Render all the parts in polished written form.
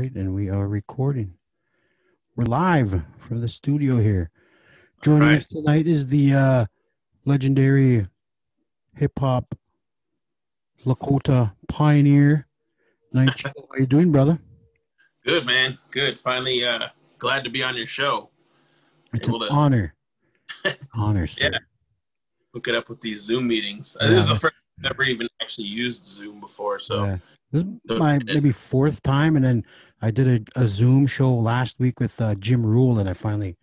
right, and we are recording. We're live from the studio here. Joining us tonight is the legendary hip-hop Lakota pioneer, Night Shield. How you doing, brother? Good, man. Good. Finally, glad to be on your show. It's an honor. Honor, sir. Yeah. Hook it up with these Zoom meetings. Yeah. This is the first time I've never even actually used Zoom before. So yeah. This is my maybe fourth time, and then I did a Zoom show last week with Jim Rule, and I finally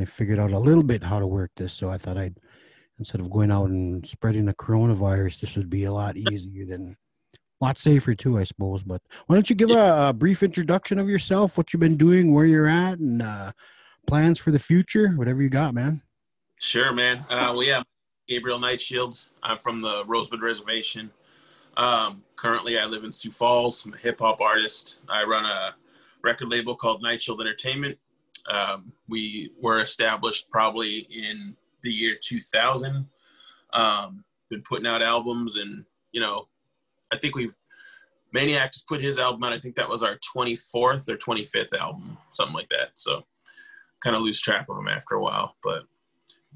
figured out a little bit how to work this. So I thought instead of going out and spreading the coronavirus, this would be a lot easier than, a lot safer too, I suppose. But why don't you give a brief introduction of yourself, what you've been doing, where you're at, and plans for the future, whatever you got, man. Sure, man. Gabriel Night Shield. I'm from the Rosebud Reservation. Currently, I live in Sioux Falls. I'm a hip-hop artist. I run a record label called Night Shield Entertainment. We were established probably in the year 2000. Been putting out albums, and, I think Maniac just put his album out. I think that was our 24th or 25th album, something like that. So kind of lose track of them after a while, but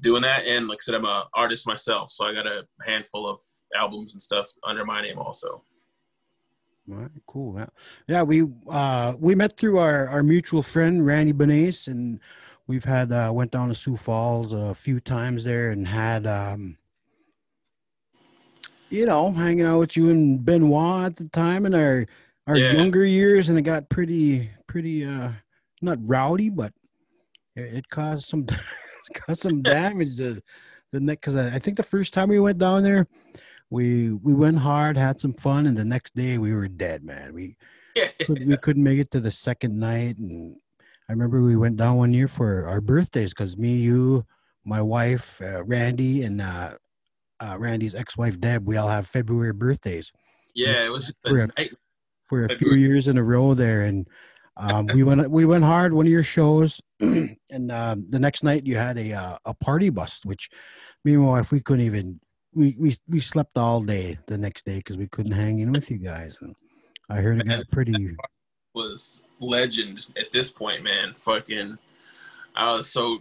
doing that. And like I said, I'm an artist myself, so I got a handful of albums and stuff under my name also. All right, cool. Yeah, we met through our mutual friend Randy Benace, and we've had went down to Sioux Falls a few times there and had hanging out with you and Benoit at the time in our younger years, and it got pretty not rowdy, but it caused some damage to the neck, because I think the first time we went down there, we went hard, had some fun, and the next day we were dead, man. We couldn't make it to the second night. And I remember we went down one year for our birthdays, because me, you, my wife, Randy, and Randy's ex-wife Deb, we all have February birthdays. Yeah, it was for a few years in a row there, and we went hard one of your shows, and the next night you had a party bus, which me and my wife, we couldn't even. We slept all day the next day because we couldn't hang in with you guys, and I heard it got pretty. Was legend at this point, man. Fucking, I was so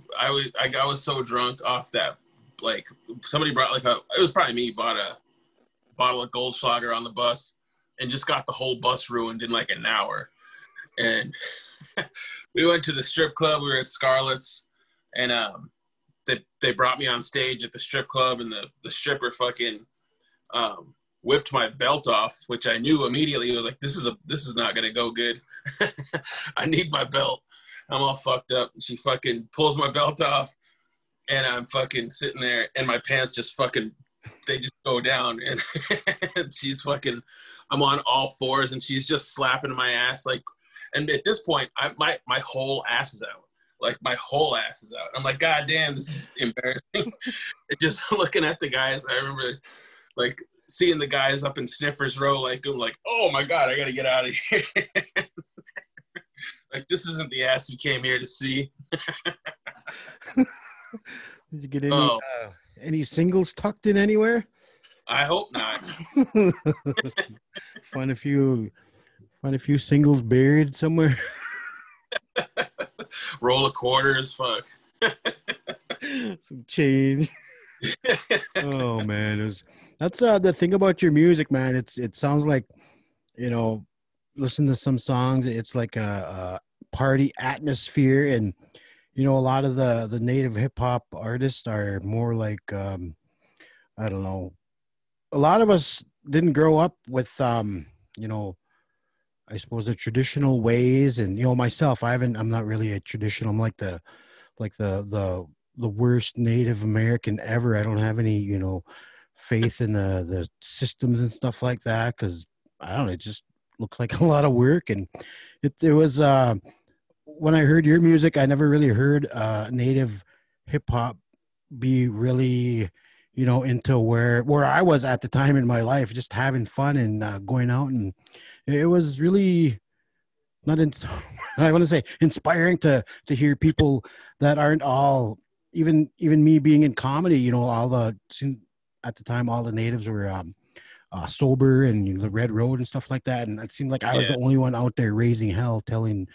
drunk off that. Like, somebody brought it was probably me, bought a bottle of Goldschlager on the bus and just got the whole bus ruined in like an hour. And we went to the strip club. We were at Scarlett's, and they brought me on stage at the strip club, and the stripper fucking whipped my belt off, which I knew immediately. I was like, this is not gonna go good. I need my belt. I'm all fucked up. And she fucking pulls my belt off, and I'm fucking sitting there, and my pants just fucking, they just go down, and she's fucking, I'm on all fours, and she's just slapping my ass, like, and at this point, my whole ass is out. Like, my whole ass is out. I'm like, God damn, this is embarrassing. Just looking at the guys, I remember, like, seeing the guys up in Sniffer's Row, like, I'm like, oh my God, I gotta get out of here. Like, this isn't the ass we came here to see. Did you get any singles tucked in anywhere? I hope not. Find a few singles buried somewhere. Roll of quarters, fuck. Some change. Oh man, that's the thing about your music, man. It sounds like, listen to some songs, it's like a party atmosphere, and a lot of the native hip hop artists are more like I don't know. A lot of us didn't grow up with I suppose the traditional ways, and myself, I'm not really a traditional. I'm like the worst Native American ever. I don't have any faith in the systems and stuff like that, because I don't know, it just looks like a lot of work. And it was when I heard your music, I never really heard Native hip hop be really into where I was at the time in my life, just having fun and going out, and it was really not I want to say inspiring to hear people that aren't all, even me being in comedy, all the at the time all the natives were sober and the Red Road and stuff like that. And it seemed like I was the only one out there raising hell, telling,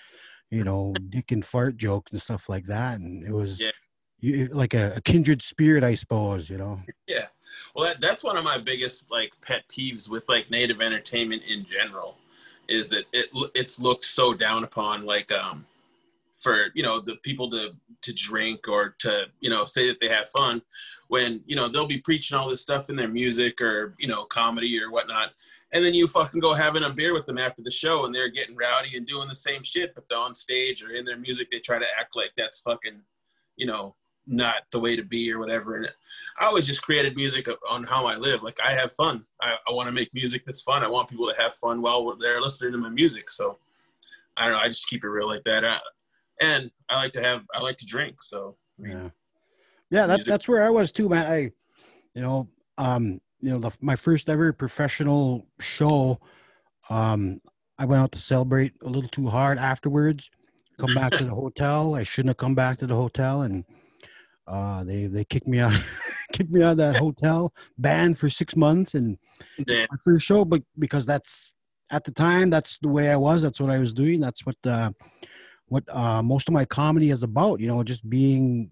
dick and fart jokes and stuff like that. And it was like a kindred spirit, I suppose, Yeah. Well, that's one of my biggest like pet peeves with like Native entertainment in general, is that it's looked so down upon, like for the people to drink or to say that they have fun, when they'll be preaching all this stuff in their music or comedy or whatnot, and then you fucking go having a beer with them after the show and they're getting rowdy and doing the same shit, but they're on stage or in their music they try to act like that's fucking not the way to be or whatever. And I always just created music on how I live. Like, I have fun. I want to make music that's fun. I want people to have fun while they're listening to my music. So I don't know. I just keep it real like that. And I like to drink. So that's where I was too, man. My first ever professional show, I went out to celebrate a little too hard afterwards. Come back to the hotel. I shouldn't have come back to the hotel, and they kicked me out, kicked me out of that hotel, banned for 6 months. And my first show, but because that's at the time, that's the way I was. That's what I was doing. That's what most of my comedy is about. Just being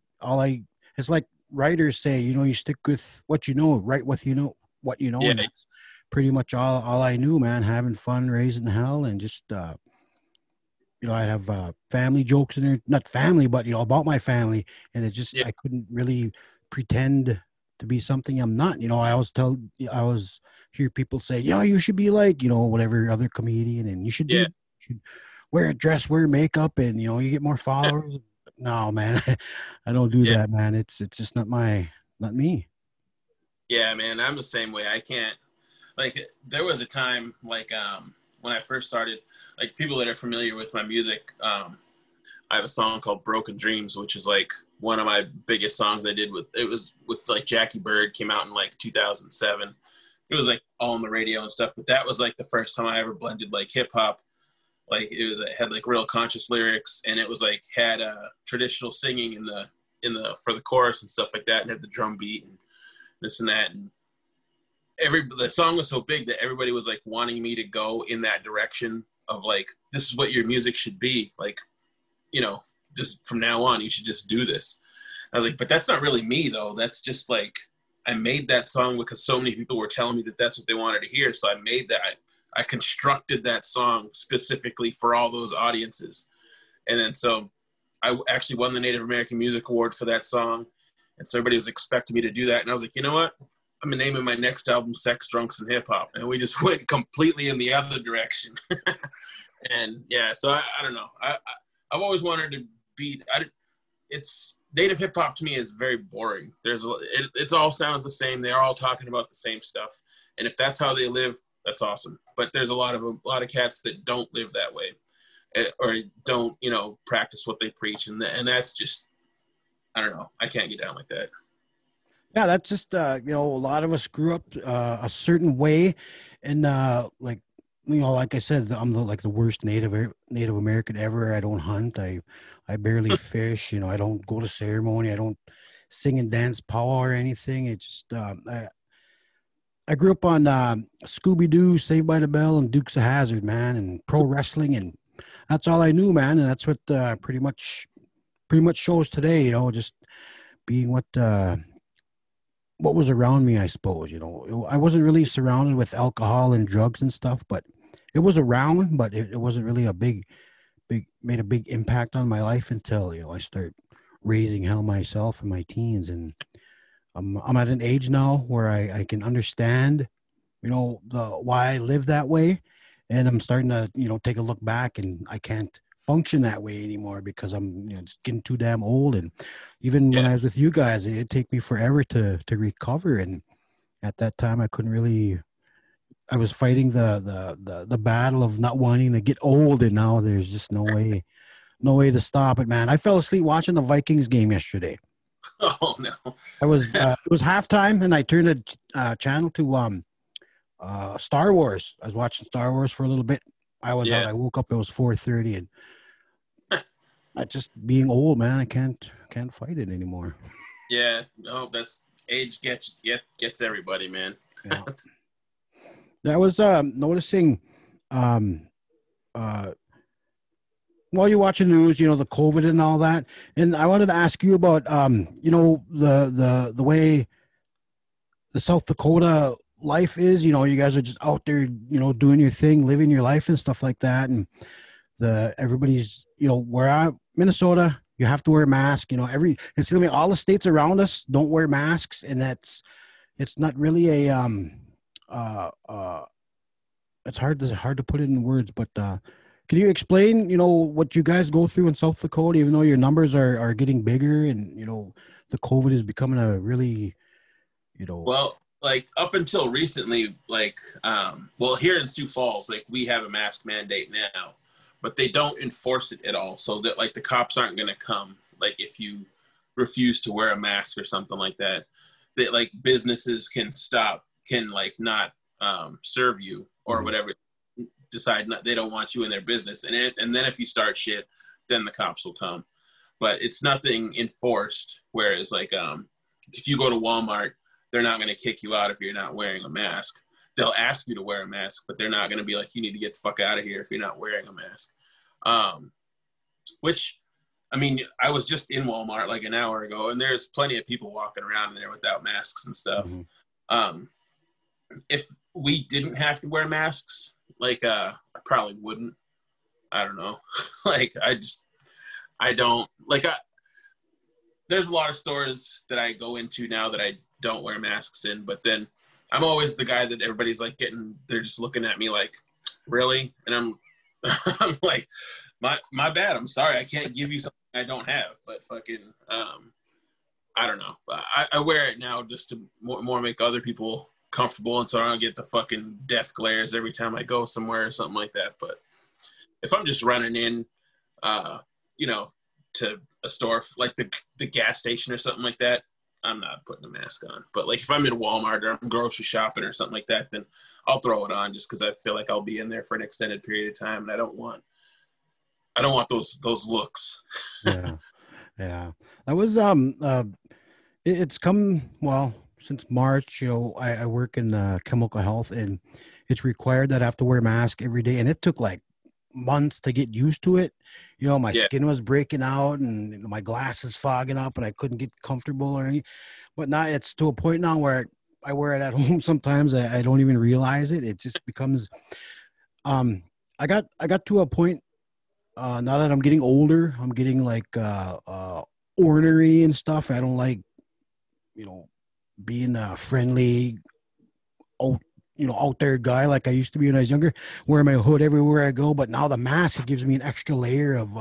it's like writers say, you stick with what you know, write what you know, Yeah. And that's pretty much all I knew, man. Having fun, raising hell, and just I have family jokes in there, not family, but about my family, and it just I couldn't really pretend to be something I'm not. I always hear people say, "Yeah, you should be like whatever other comedian, and you should wear a dress, wear makeup, and you get more followers." No, man, I don't do that, man. It's just not me. Yeah, man, I'm the same way. I can't, like, there was a time, like, when I first started, like, people that are familiar with my music, I have a song called Broken Dreams, which is, like, one of my biggest songs I did with like, Jackie Bird, came out in, like, 2007. It was, like, all on the radio and stuff, but that was, like, the first time I ever blended, like, hip-hop. Like, it had, like, real conscious lyrics, and it was, like, had traditional singing in the for the chorus and stuff like that, and had the drum beat and this and that. And the song was so big that everybody was, like, wanting me to go in that direction of, like, this is what your music should be. Like, just from now on, you should just do this. I was like, but that's not really me, though. That's just, like, I made that song because so many people were telling me that that's what they wanted to hear. So I made that. I constructed that song specifically for all those audiences. And then so I actually won the Native American Music Award for that song. And so everybody was expecting me to do that. And I was like, you know what? I'm naming my next album Sex, Drunks, and Hip Hop. And we just went completely in the other direction. And yeah, so I don't know. I've always wanted to be, it's Native hip hop to me is very boring. It all sounds the same. They're all talking about the same stuff. And if that's how they live, that's awesome. But there's a lot of cats that don't live that way, or don't, practice what they preach. And that's just, I don't know. I can't get down like that. Yeah, that's just a lot of us grew up a certain way, and like I said, I'm the worst Native American ever. I don't hunt. I barely fish. I don't go to ceremony. I don't sing and dance powwow or anything. It just I grew up on Scooby Doo, Saved by the Bell, and Dukes of Hazzard, man, and pro wrestling, and that's all I knew, man. And that's what pretty much shows today. Just being what was around me, I suppose. I wasn't really surrounded with alcohol and drugs and stuff, but it was around. But it wasn't really made a big impact on my life until I started raising hell myself in my teens. And I'm at an age now where I can understand, why I live that way, and I'm starting to take a look back, and I can't function that way anymore because I'm just getting too damn old. And even when I was with you guys, it'd take me forever to recover. And at that time, I couldn't really. I was fighting the battle of not wanting to get old, and now there's just no way to stop it, man. I fell asleep watching the Vikings game yesterday. Oh no! I was it was halftime, and I turned the channel to Star Wars. I was watching Star Wars for a little bit. I was out. I woke up. It was 4:30, and I just being old, man. I can't fight it anymore. Yeah, no, that's age gets everybody, man. Yeah. I was noticing um, uh, while you're watching the news, the COVID and all that, and I wanted to ask you about the way the South Dakota life is. You guys are just out there, doing your thing, living your life and stuff like that, and the everybody's where I'm Minnesota, you have to wear a mask. It's gonna be all the states around us don't wear masks, and it's not really a uh uh it's hard to put it in words, but can you explain what you guys go through in South Dakota, even though your numbers are getting bigger, and the COVID is becoming a really Well, like up until recently, like well, here in Sioux Falls, like we have a mask mandate now, but they don't enforce it at all, so that like the cops aren't going to come like if you refuse to wear a mask or something like that. That like businesses can like not serve you or whatever, decide not, they don't want you in their business, and then if you start shit, then the cops will come. But it's nothing enforced. Whereas like if you go to Walmart, they're not going to kick you out if you're not wearing a mask. They'll ask you to wear a mask, but they're not going to be like, you need to get the fuck out of here if you're not wearing a mask. Which, I mean, I was just in Walmart like an hour ago, and there's plenty of people walking around there without masks and stuff. If we didn't have to wear masks, like I probably wouldn't. I don't know. Like I don't like. There's a lot of stores that I go into now that I don't wear masks in, but then I'm always the guy that everybody's like they're just looking at me like, really? And I'm like, my bad. I'm sorry. I can't give you something I don't have, but fucking, I don't know. I wear it now just to more make other people comfortable, and so I don't get the fucking death glares every time I go somewhere or something like that. But if I'm just running in, to a store like the gas station or something like that, I'm not putting a mask on. But like if I'm in Walmart or I'm grocery shopping or something like that, then I'll throw it on just because I feel like I'll be in there for an extended period of time, and I don't want those looks. Yeah. I was it's come well since March. I work in chemical health, and it's required that I have to wear a mask every day, and it took like months to get used to it. My skin was breaking out, and my glasses fogging up, and I couldn't get comfortable or anything. But now it's to a point now where I wear it at home sometimes. I don't even realize it. It just becomes I got to a point now that I'm getting older. I'm getting like ornery and stuff. I don't like being a friendly out there guy like I used to be when I was younger, wearing my hood everywhere I go. But now the mask, it gives me an extra layer of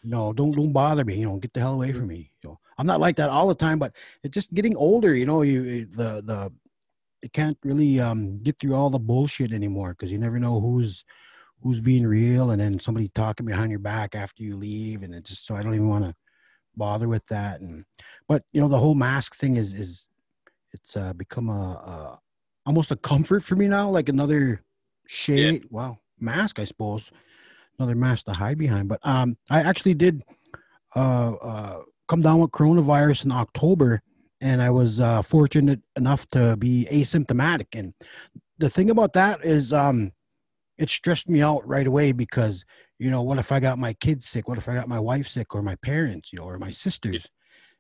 don't bother me, get the hell away from me. I'm not like that all the time, but it's just getting older. It can't really get through all the bullshit anymore, because you never know who's being real, and then somebody talking behind your back after you leave, and it's just, so I don't even want to bother with that. But the whole mask thing is it's become a almost a comfort for me now, like another shade. Well, mask, I suppose, another mask to hide behind. But I actually did come down with coronavirus in October, and I was fortunate enough to be asymptomatic. And the thing about that is it stressed me out right away, because what if I got my kids sick? What if I got my wife sick, or my parents, or my sisters?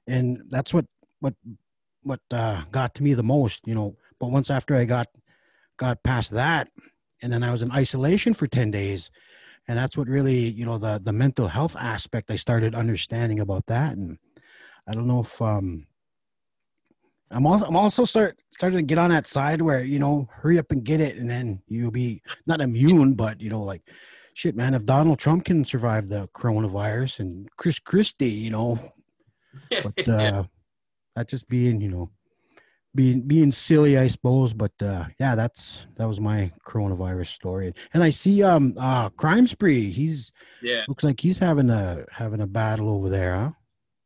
And that's what got to me the most. But once after I got past that, and then I was in isolation for 10 days, and that's what really, the mental health aspect, I started understanding about that. And I don't know if I'm also starting to get on that side where, hurry up and get it, and then you'll be not immune, but like, shit, man, if Donald Trump can survive the coronavirus, and Chris Christie, but that just being silly, I suppose. But that was my coronavirus story. And I see Crime Spree, looks like he's having a battle over there, huh?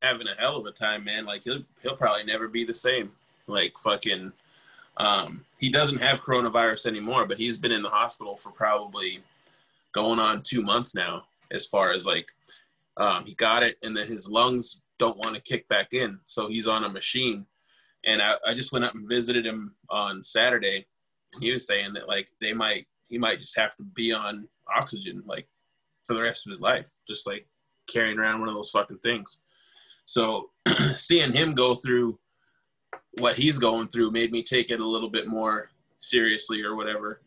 Having a hell of a time, man. Like he'll probably never be the same. Like fucking he doesn't have coronavirus anymore, but he's been in the hospital for probably going on 2 months now, as far as like he got it, and then his lungs don't want to kick back in, so he's on a machine. And I just went up and visited him on Saturday, he was saying that like he might just have to be on oxygen like for the rest of his life, just like carrying around one of those fucking things. So seeing him go through what he's going through made me take it a little bit more seriously or whatever.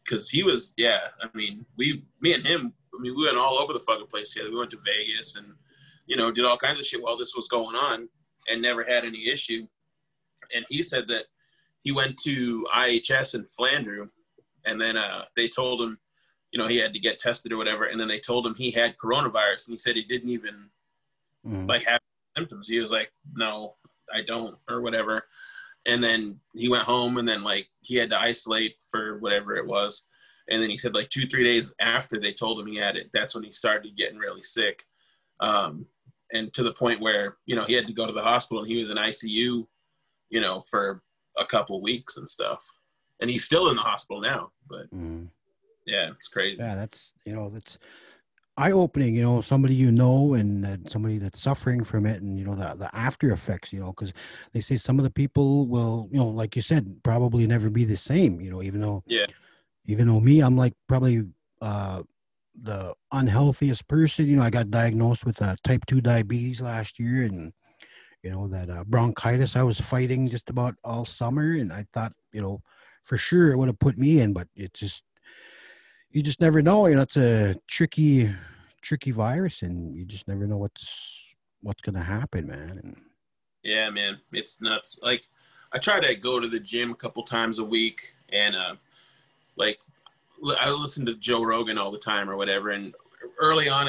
Cause he was, yeah, I mean, me and him, I mean, we went all over the fucking place together. We went to Vegas and, you know, did all kinds of shit while this was going on and never had any issue. And he said that he went to IHS in Flandreau, and then they told him, you know, he had to get tested or whatever. And then they told him he had coronavirus, and he said he didn't even like have symptoms. He was like, no, I don't, or whatever. And then he went home, and then like he had to isolate for whatever it was. And then he said like 2-3 days after they told him he had it, that's when he started getting really sick. And to the point where, you know, he had to go to the hospital, and he was in ICU, you know, for a couple weeks and stuff. And he's still in the hospital now, but yeah, it's crazy. Yeah, that's, you know, that's eye-opening, you know, somebody you know, and somebody that's suffering from it, and, you know, the after effects, you know, because they say some of the people will, you know, like you said, probably never be the same, you know, even though me, I'm like probably the unhealthiest person. You know, I got diagnosed with type 2 diabetes last year, and, you know, that bronchitis I was fighting just about all summer, and I thought, you know, for sure it would have put me in, but it just, you just never know. You know, it's a tricky virus, and you just never know what's going to happen, man. And yeah, man, it's nuts. Like, I try to go to the gym a couple times a week, and like I listen to Joe Rogan all the time or whatever. And early on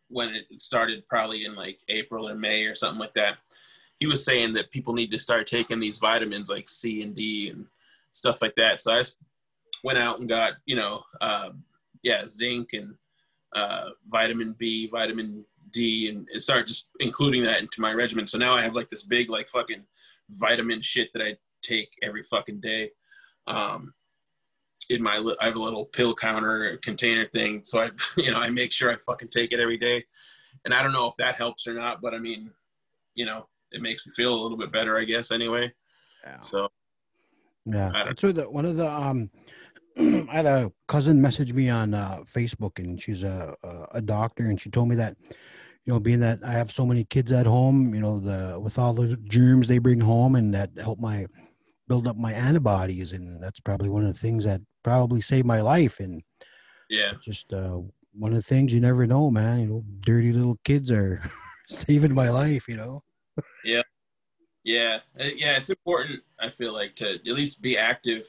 when it started, probably in like April or May or something like that, he was saying that people need to start taking these vitamins like C and D and stuff like that. So I went out and got, you know, zinc and vitamin B, vitamin D, and started just including that into my regimen. So now I have like this big like fucking vitamin shit that I take every fucking day. I have a little pill counter container thing, so I make sure I fucking take it every day. And I don't know if that helps or not, but I mean, you know, it makes me feel a little bit better, I guess, anyway. Yeah. So yeah, that's what one of the I had a cousin message me on Facebook, and she's a doctor, and she told me that, you know, being that I have so many kids at home, you know, with all the germs they bring home, and that help build up my antibodies, and that's probably one of the things that probably saved my life. And yeah, just one of the things you never know, man. You know, dirty little kids are saving my life. You know. Yeah, it's important, I feel like, to at least be active.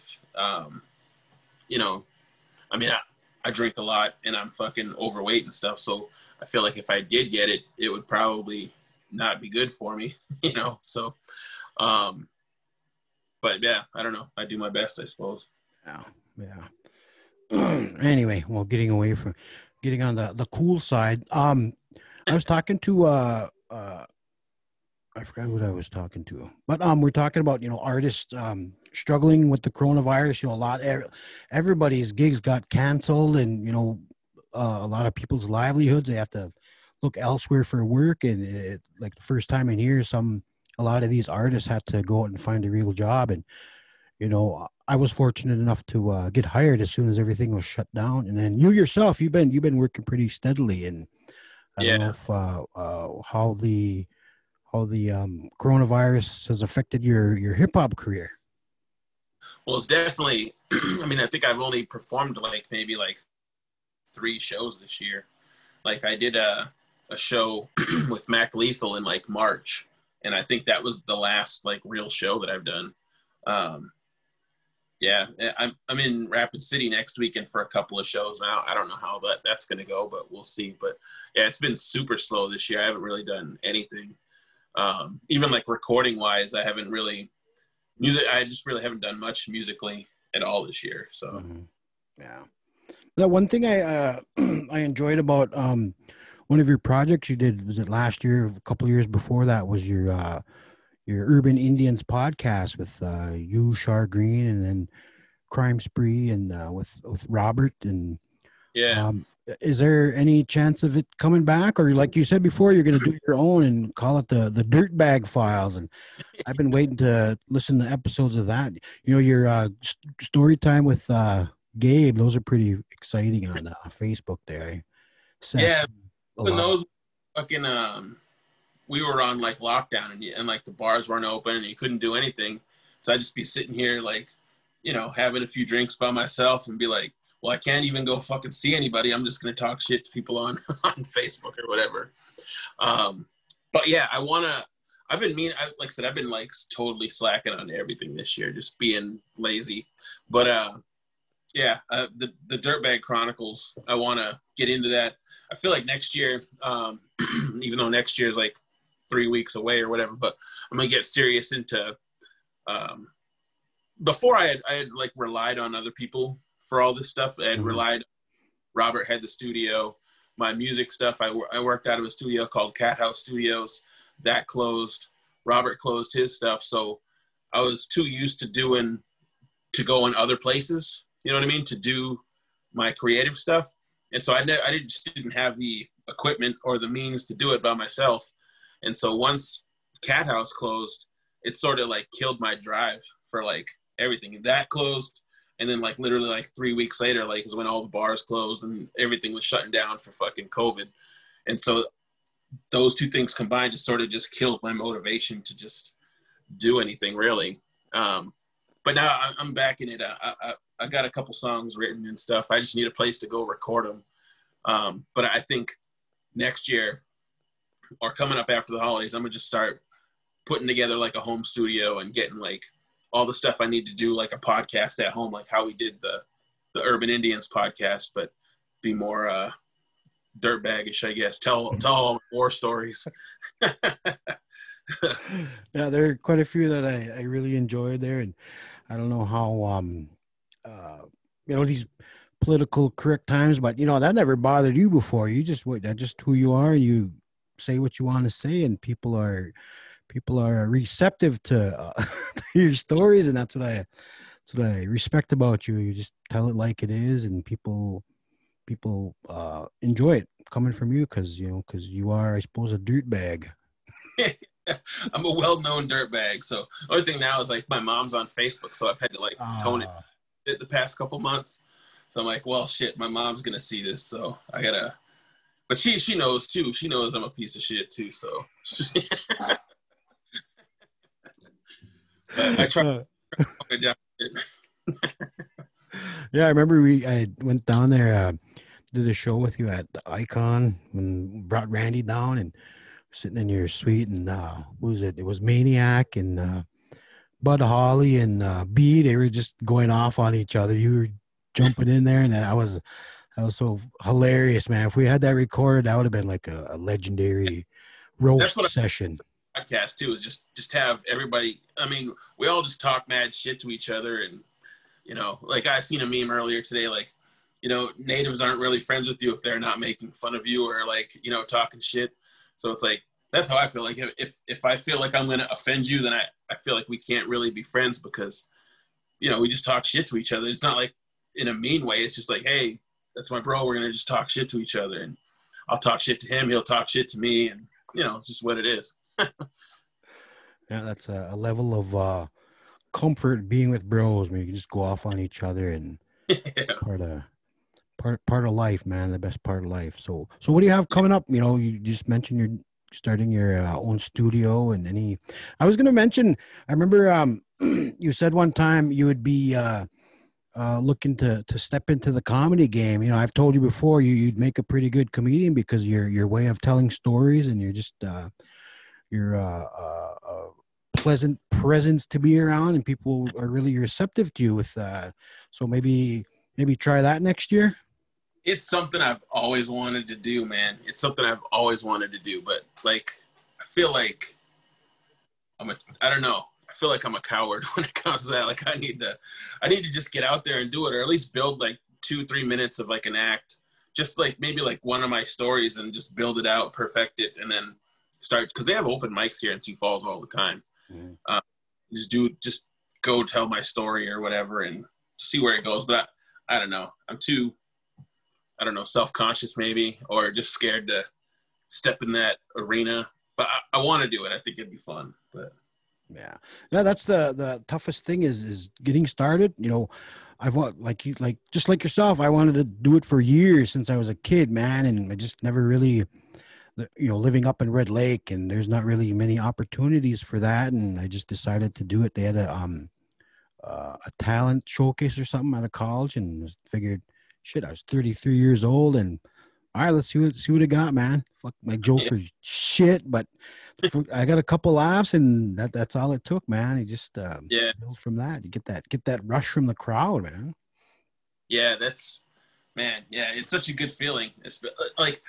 You know, I mean, I drink a lot, and I'm fucking overweight and stuff, so I feel like if I did get it, it would probably not be good for me, you know. So, but yeah, I don't know. I do my best, I suppose. Yeah. Anyway, well, getting on the cool side. I was talking to I forgot what I was talking to, but we're talking about, you know, artists struggling with the coronavirus. You know, everybody's gigs got canceled, and, you know, a lot of people's livelihoods, they have to look elsewhere for work. And like the first time in years, a lot of these artists had to go out and find a real job. And, you know, I was fortunate enough to get hired as soon as everything was shut down. And then you yourself, you've been working pretty steadily. And I don't know if how the coronavirus has affected your hip hop career. Well, it's definitely. I mean, I think I've only performed like maybe like 3 shows this year. Like I did a show with Mac Lethal in like March, and I think that was the last like real show that I've done. Yeah, I'm in Rapid City next weekend for a couple of shows now. I don't know how that's going to go, but we'll see. But yeah, it's been super slow this year. I haven't really done anything. Even like recording wise, I haven't really I just really haven't done much musically at all this year. So yeah, that one thing I I enjoyed about one of your projects you did, was it last year, a couple of years before that, was your Urban Indians podcast with you, Shar Green, and then Crime Spree, and with Robert. And yeah, is there any chance of it coming back, or like you said before, you're going to do your own and call it the Dirtbag Files? And I've been waiting to listen to episodes of that. You know, your story time with Gabe; those are pretty exciting on Facebook. There, I sat Yeah, a when lot. those fucking we were on like lockdown and like the bars weren't open and you couldn't do anything. So I'd just be sitting here like, you know, having a few drinks by myself and be like, well, I can't even go fucking see anybody. I'm just gonna talk shit to people on on Facebook or whatever. But yeah, I've been like I said, I've been like totally slacking on everything this year, just being lazy. But yeah, the Dirtbag Chronicles, I want to get into that. I feel like next year, even though next year is like 3 weeks away or whatever, but I'm gonna get serious into. Um, Before I had like relied on other people for all this stuff. I had Mhm. relied. Robert had the studio. My music stuff, I worked out of a studio called Cat House Studios. That closed. Robert closed his stuff, so I was too used to go in other places. You know what I mean? To do my creative stuff, and so just didn't have the equipment or the means to do it by myself. And so once Cat House closed, it sort of like killed my drive for like everything. That closed, and then like literally like 3 weeks later, like is when all the bars closed and everything was shutting down for fucking COVID. And so those two things combined just sort of just killed my motivation to just do anything really. But now I'm back in it. I got a couple songs written and stuff. I just need a place to go record them. But I think next year or coming up after the holidays, I'm gonna just start putting together like a home studio and getting like all the stuff I need to do, like a podcast at home, like how we did the Urban Indians podcast, but be more dirtbaggish, I guess. Tell all war stories. Yeah, there are quite a few that I really enjoyed there, and I don't know how uh you know these political correct times, but you know that never bothered you before. You just what that's just who you are. You say what you want to say, and people are receptive to, to your stories, and that's what I respect about you. You just tell it like it is, and people enjoy it coming from you because because you are, I suppose, a dirtbag. I'm a well-known dirtbag. So the only thing now is like my mom's on Facebook, so I've had to like tone Uh it the past couple months. So I'm like, well, shit, my mom's gonna see this, so I gotta. But she knows too. She knows I'm a piece of shit too. So but I try uh, to tone it down. yeah, I remember I went down there, did a show with you at the Icon and brought Randy down and sitting in your suite, and what was it? It was Maniac and Bud Holly and B. They were just going off on each other. You were jumping in there, and that was so hilarious, man. If we had that recorded, that would have been like a legendary That's roast what session. I podcast too. Is just have everybody. I mean, we all just talk mad shit to each other, and like I seen a meme earlier today, like natives aren't really friends with you if they're not making fun of you or like talking shit. So it's like that's how I feel. Like if I feel like I'm gonna offend you, then I feel like we can't really be friends because we just talk shit to each other. It's not like in a mean way. It's just like, hey, that's my bro. We're gonna just talk shit to each other, and I'll talk shit to him. He'll talk shit to me, and it's just what it is. Yeah, that's a level of comfort being with bros, man. You can just go off on each other, and it's Yeah. part of life, man. The best part of life. So what do you have coming up? You just mentioned you're starting your own studio, and any. I was gonna mention. I remember you said one time you would be looking to step into the comedy game. I've told you before you'd make a pretty good comedian because your way of telling stories, and you're just you're pleasant presence to be around, and people are really receptive to you with so maybe try that next year. It's something I've always wanted to do, man. It's something I've always wanted to do, but like I feel like I don't know. I feel like I'm a coward when it comes to that. Like I need to just get out there and do it, or at least build like 2-3 minutes of like an act, just like maybe like one of my stories, and just build it out, perfect it, and then start, because they have open mics here in Sioux Falls all the time. Mhm. Just go tell my story or whatever and see where it goes. But I don't know. I don't know, self-conscious maybe, or just scared to step in that arena. But I want to do it. I think it'd be fun. But yeah, that's the toughest thing is getting started. You know, I've want like you like just like yourself. I wanted to do it for years since I was a kid, man, and I just never really, you know, living up in Red Lake, and there's not really many opportunities for that, and I just decided to do it. They had a talent showcase or something out of college, and just figured, shit, I was 33 years old, and all right, let's see what I got, man. Fuck, my jokes are shit, but I got a couple laughs, and that's all it took, man. You just build from that. You get that rush from the crowd, man. Yeah, that's man. Yeah, it's such a good feeling. It's like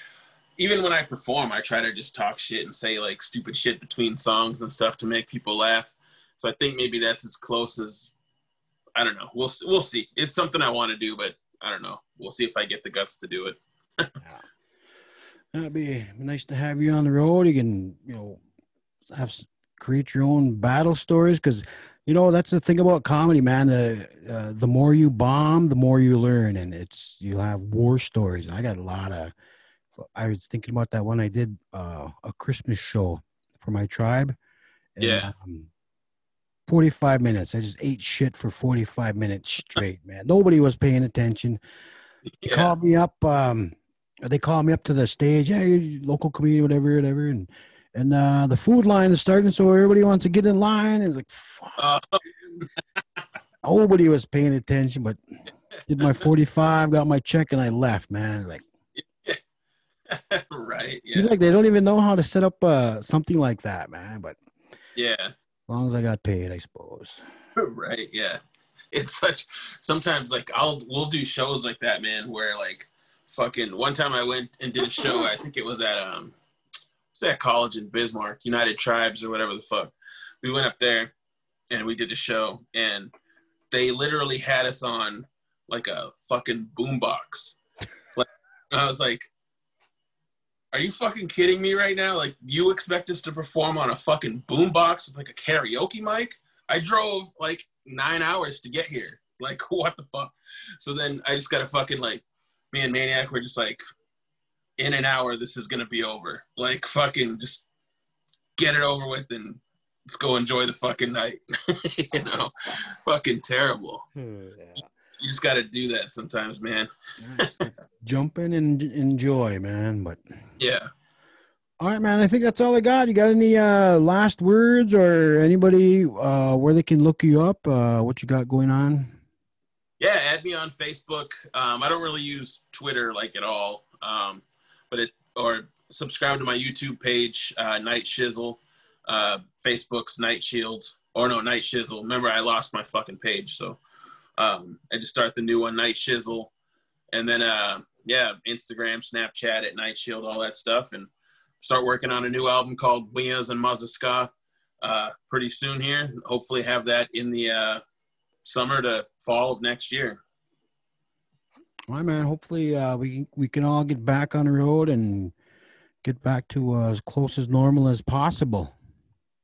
even when I perform, I try to just talk shit and say like stupid shit between songs and stuff to make people laugh. So I think maybe that's as close as I don't know. We'll see. It's something I want to do, but I don't know. We'll see if I get the guts to do it. Yeah. That'd be nice to have you on the road. You can, you know, create your own battle stories, because, you know, that's the thing about comedy, man. The more you bomb, the more you learn, and you'll have war stories. I got a lot of. I was thinking about that when I did a Christmas show for my tribe, and 45 minutes. I just ate shit for 45 minutes straight, man. Nobody was paying attention. They called me up. They called me up to the stage. Yeah, you're local comedian, whatever. And the food line is starting, so everybody wants to get in line. It's like, fuck. Nobody was paying attention, but did my 45, got my check, and I left, man. Like, right. Yeah. Like they don't even know how to set up something like that, man. But yeah, as long as I got paid, I suppose. Right. Yeah. It's sometimes like we'll do shows like that, man, where like fucking one time I went and did a show. I think it was at college in Bismarck, United Tribes or whatever the fuck. We went up there and we did a show, and they literally had us on like a fucking boombox. Like, I was like, are you fucking kidding me right now? Like, you expect us to perform on a fucking boombox with like a karaoke mic? I drove like 9 hours to get here. Like, what the fuck? So then I just got to fucking like, me and Maniac were just like, in an hour, this is going to be over. Like, fucking just get it over with and let's go enjoy the fucking night. You know, fucking terrible. Yeah. You just got to do that sometimes, man. Jump in and enjoy, man. But yeah. All right, man. I think that's all I got. You got any last words, or anybody where they can look you up? What you got going on? Yeah, add me on Facebook. I don't really use Twitter like at all, or subscribe to my YouTube page, Night Shizzle. Facebook's Night Shield, or no, Night Shizzle. Remember, I lost my fucking page, so I just start the new one, Night Shizzle, and then Instagram, Snapchat at Night Shield, all that stuff, and start working on a new album called Wias and Mazaska pretty soon here. Hopefully have that in the summer to fall of next year. All right, man. Hopefully we can all get back on the road and get back to as close as normal as possible.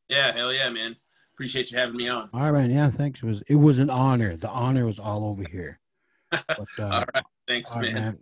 Yeah, hell yeah, man. Appreciate you having me on. All right, man. Yeah, thanks. It was an honor. The honor was all over here. But, all right. Thanks, man.